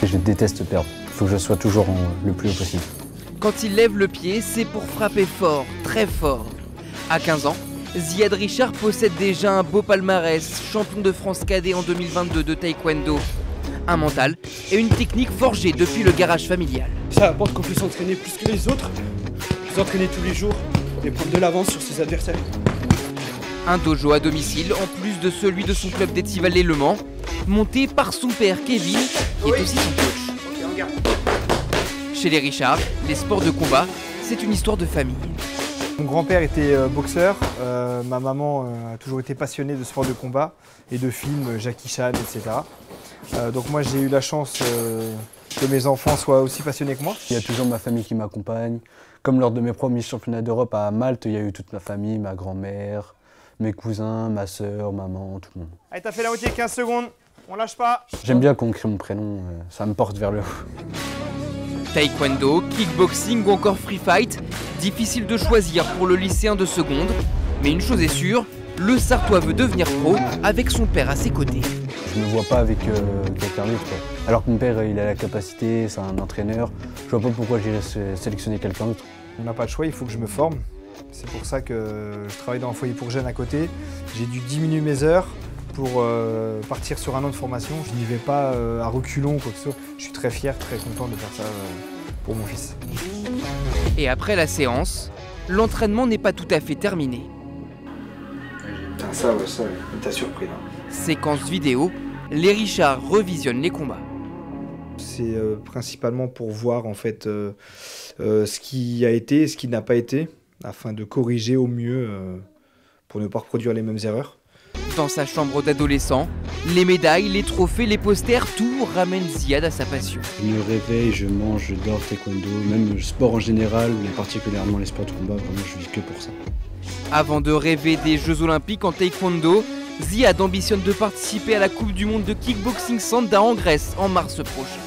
Je déteste perdre. Il faut que je sois toujours le plus haut possible. Quand il lève le pied, c'est pour frapper fort, très fort. À 15 ans, Ziad Richard possède déjà un beau palmarès, champion de France cadet en 2022 de taekwondo. Un mental et une technique forgée depuis le garage familial. Ça apporte qu'on puisse s'entraîner plus que les autres, s'entraîner tous les jours et prendre de l'avance sur ses adversaires. Un dojo à domicile, en plus de celui de son club d'Étival-les-Le Mans, monté par son père Kevin, qui est aussi son coach. Chez les Richard, les sports de combat, c'est une histoire de famille. Mon grand-père était boxeur, ma maman a toujours été passionnée de sports de combat et de films, Jackie Chan, etc. Donc moi j'ai eu la chance que mes enfants soient aussi passionnés que moi. Il y a toujours ma famille qui m'accompagne. Comme lors de mes premiers championnats d'Europe à Malte, il y a eu toute ma famille, ma grand-mère, mes cousins, ma sœur, maman, tout le monde. Allez, t'as fait la moitié, 15 secondes, on lâche pas. J'aime bien qu'on crée mon prénom, ça me porte vers le haut. Taekwondo, kickboxing ou encore free fight, difficile de choisir pour le lycéen de seconde. Mais une chose est sûre, le Sartois veut devenir pro avec son père à ses côtés. Je ne me vois pas avec quelqu'un d'autre. Alors que mon père, il a la capacité, c'est un entraîneur. Je vois pas pourquoi j'irais sélectionner quelqu'un d'autre. On n'a pas de choix, il faut que je me forme. C'est pour ça que je travaille dans un foyer pour jeunes à côté. J'ai dû diminuer mes heures pour partir sur un an de formation. Je n'y vais pas à reculons ou quoi que ce soit. Je suis très fier, très content de faire ça pour mon fils. Et après la séance, l'entraînement n'est pas tout à fait terminé. Ça, il t'a surpris là. Séquence vidéo, les Richard revisionnent les combats. C'est principalement pour voir en fait ce qui a été et ce qui n'a pas été, afin de corriger au mieux pour ne pas reproduire les mêmes erreurs. Dans sa chambre d'adolescent, les médailles, les trophées, les posters, tout ramène Ziad à sa passion. Je me réveille, je mange, je dors, taekwondo, même le sport en général, mais particulièrement les sports de combat, vraiment je vis que pour ça. Avant de rêver des Jeux Olympiques en taekwondo, Ziad ambitionne de participer à la Coupe du Monde de kickboxing Sanda en Grèce en mars prochain.